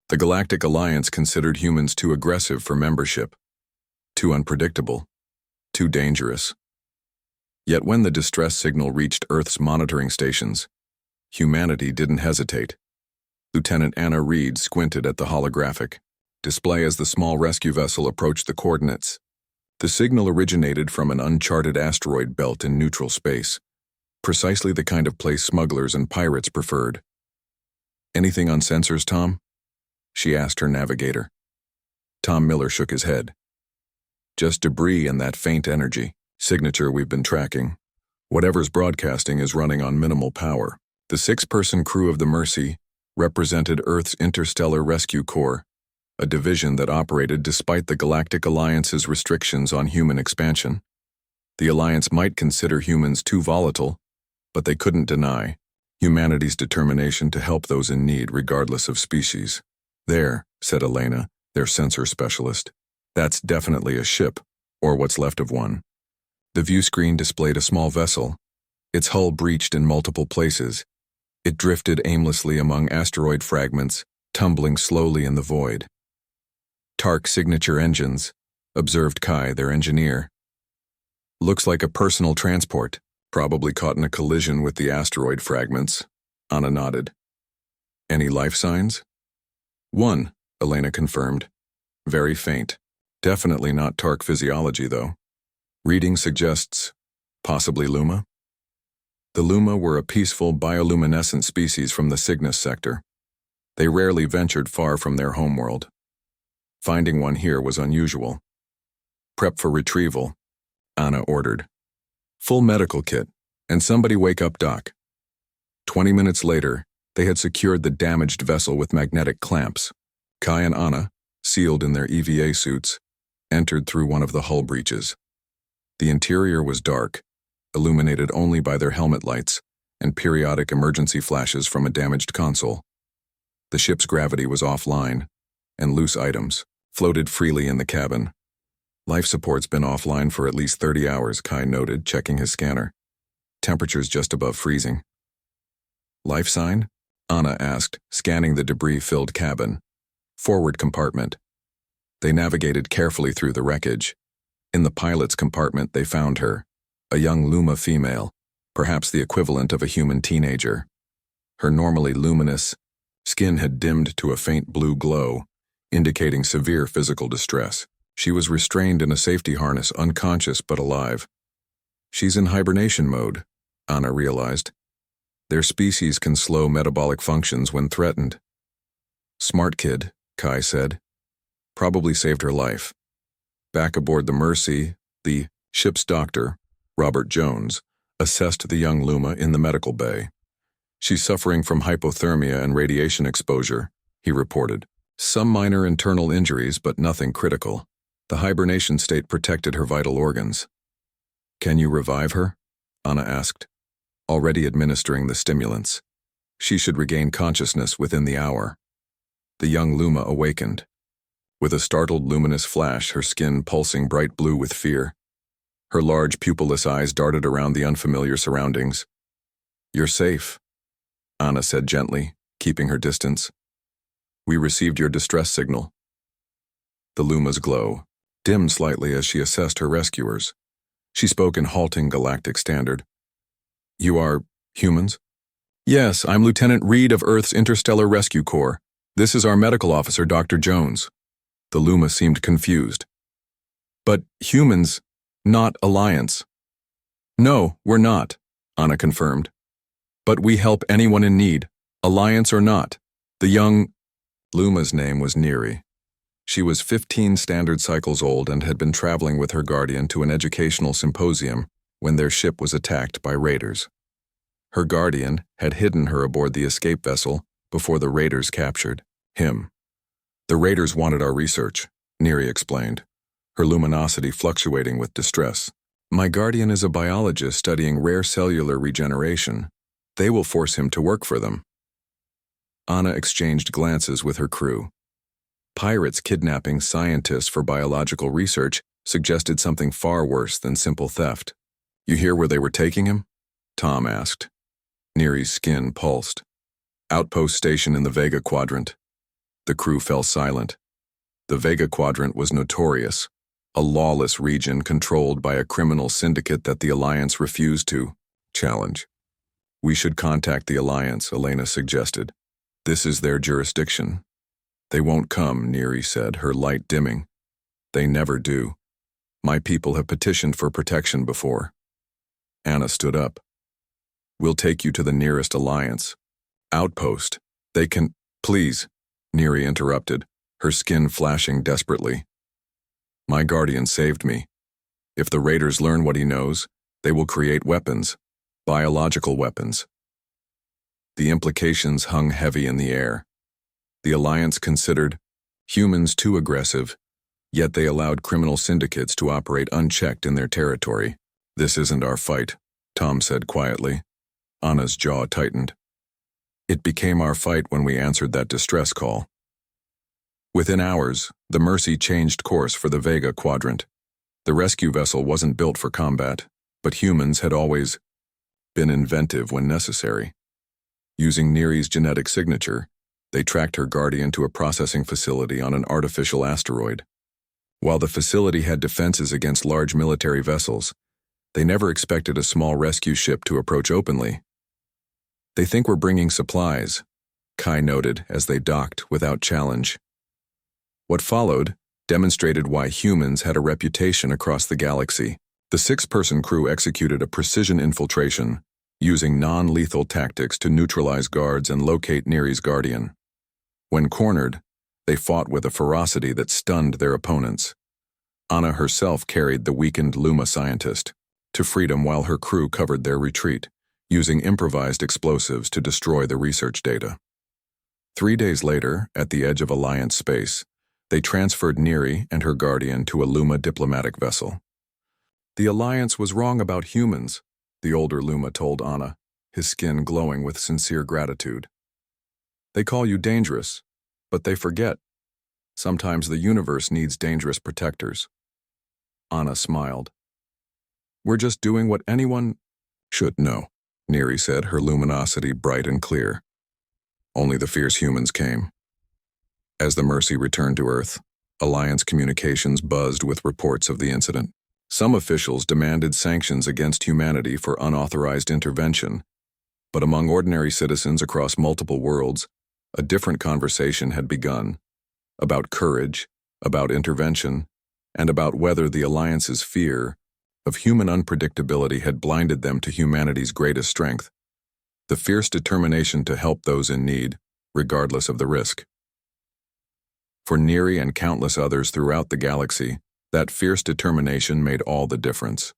The Galactic Alliance considered humans too aggressive for membership, too unpredictable, too dangerous. Yet when the distress signal reached Earth's monitoring stations, humanity didn't hesitate. Lieutenant Anna Reed squinted at the holographic display as the small rescue vessel approached the coordinates. The signal originated from an uncharted asteroid belt in neutral space, precisely the kind of place smugglers and pirates preferred. "Anything on sensors, Tom?" she asked her navigator. Tom Miller shook his head. "Just debris and that faint energy signature we've been tracking. Whatever's broadcasting is running on minimal power." The 6-person crew of the Mercy represented Earth's Interstellar Rescue Corps, a division that operated despite the Galactic Alliance's restrictions on human expansion. The Alliance might consider humans too volatile, but they couldn't deny humanity's determination to help those in need regardless of species. "There," said Elena, their sensor specialist. "That's definitely a ship, or what's left of one." The view screen displayed a small vessel, its hull breached in multiple places. It drifted aimlessly among asteroid fragments, tumbling slowly in the void. "Tark signature engines," observed Kai, their engineer. "Looks like a personal transport, probably caught in a collision with the asteroid fragments," Anna nodded. "Any life signs?" "One," Elena confirmed. "Very faint. Definitely not Tark physiology, though. Reading suggests possibly Luma?" The Luma were a peaceful bioluminescent species from the Cygnus sector. They rarely ventured far from their homeworld. Finding one here was unusual. "Prep for retrieval," Anna ordered. "Full medical kit, and somebody wake up Doc." 20 minutes later, they had secured the damaged vessel with magnetic clamps. Kai and Anna, sealed in their EVA suits, entered through one of the hull breaches. The interior was dark, illuminated only by their helmet lights and periodic emergency flashes from a damaged console. The ship's gravity was offline, and loose items floated freely in the cabin. "Life support's been offline for at least 30 hours, Kai noted, checking his scanner. "Temperature's just above freezing." "Life sign?" Anna asked, scanning the debris-filled cabin. "Forward compartment." They navigated carefully through the wreckage. In the pilot's compartment they found her, a young Luma female, perhaps the equivalent of a human teenager. Her normally luminous skin had dimmed to a faint blue glow, indicating severe physical distress. She was restrained in a safety harness, unconscious but alive. "She's in hibernation mode," Anna realized. Their species can slow metabolic functions when threatened. "Smart kid," Kai said. "Probably saved her life." Back aboard the Mercy, the ship's doctor, Robert Jones, assessed the young Luma in the medical bay. "She's suffering from hypothermia and radiation exposure," he reported. "Some minor internal injuries, but nothing critical. The hibernation state protected her vital organs." "Can you revive her?" Anna asked, already administering the stimulants. "She should regain consciousness within the hour." The young Luma awakened. With a startled luminous flash, her skin pulsing bright blue with fear. Her large pupilless eyes darted around the unfamiliar surroundings. "You're safe," Anna said gently, keeping her distance. "We received your distress signal." The Luma's glow dimmed slightly as she assessed her rescuers. She spoke in halting galactic standard. "You are humans?" "Yes, I'm Lieutenant Reed of Earth's Interstellar Rescue Corps. This is our medical officer, Dr. Jones." The Luma seemed confused. "But humans, not Alliance." "No, we're not," Anna confirmed. "But we help anyone in need, Alliance or not." The young Luma's name was Neri. She was 15 standard cycles old and had been traveling with her guardian to an educational symposium when their ship was attacked by raiders. Her guardian had hidden her aboard the escape vessel before the raiders captured him. "The raiders wanted our research," Neri explained, her luminosity fluctuating with distress. "My guardian is a biologist studying rare cellular regeneration. They will force him to work for them." Anna exchanged glances with her crew. Pirates kidnapping scientists for biological research suggested something far worse than simple theft. "You hear where they were taking him?" Tom asked. Neri's skin pulsed. "Outpost station in the Vega Quadrant." The crew fell silent. The Vega Quadrant was notorious, a lawless region controlled by a criminal syndicate that the Alliance refused to challenge. We should contact the Alliance, Elena suggested. This is their jurisdiction. They won't come, Neri said, her light dimming. They never do. My people have petitioned for protection before. Anna stood up. We'll take you to the nearest Alliance outpost. They can— Please, Neri interrupted, her skin flashing desperately. My guardian saved me. If the raiders learn what he knows, they will create weapons, biological weapons. The implications hung heavy in the air. The Alliance considered humans too aggressive, yet they allowed criminal syndicates to operate unchecked in their territory. This isn't our fight, Tom said quietly. Anna's jaw tightened. It became our fight when we answered that distress call. Within hours, the Mercy changed course for the Vega Quadrant. The rescue vessel wasn't built for combat, but humans had always been inventive when necessary. Using Neri's genetic signature, they tracked her guardian to a processing facility on an artificial asteroid. While the facility had defenses against large military vessels, they never expected a small rescue ship to approach openly. They think we're bringing supplies, Kai noted as they docked without challenge. What followed demonstrated why humans had a reputation across the galaxy. The 6-person crew executed a precision infiltration, using non-lethal tactics to neutralize guards and locate Neri's guardian. When cornered, they fought with a ferocity that stunned their opponents. Anna herself carried the weakened Luma scientist to freedom while her crew covered their retreat, using improvised explosives to destroy the research data. 3 days later, at the edge of Alliance space, they transferred Neri and her guardian to a Luma diplomatic vessel. The Alliance was wrong about humans, the older Luma told Anna, his skin glowing with sincere gratitude. They call you dangerous, but they forget. Sometimes the universe needs dangerous protectors. Anna smiled. We're just doing what anyone should know, Neri said, her luminosity bright and clear. Only the fierce humans came. As the Mercy returned to Earth, Alliance communications buzzed with reports of the incident. Some officials demanded sanctions against humanity for unauthorized intervention, but among ordinary citizens across multiple worlds, a different conversation had begun, about courage, about intervention, and about whether the Alliance's fear of human unpredictability had blinded them to humanity's greatest strength, the fierce determination to help those in need, regardless of the risk. For Neri and countless others throughout the galaxy, that fierce determination made all the difference.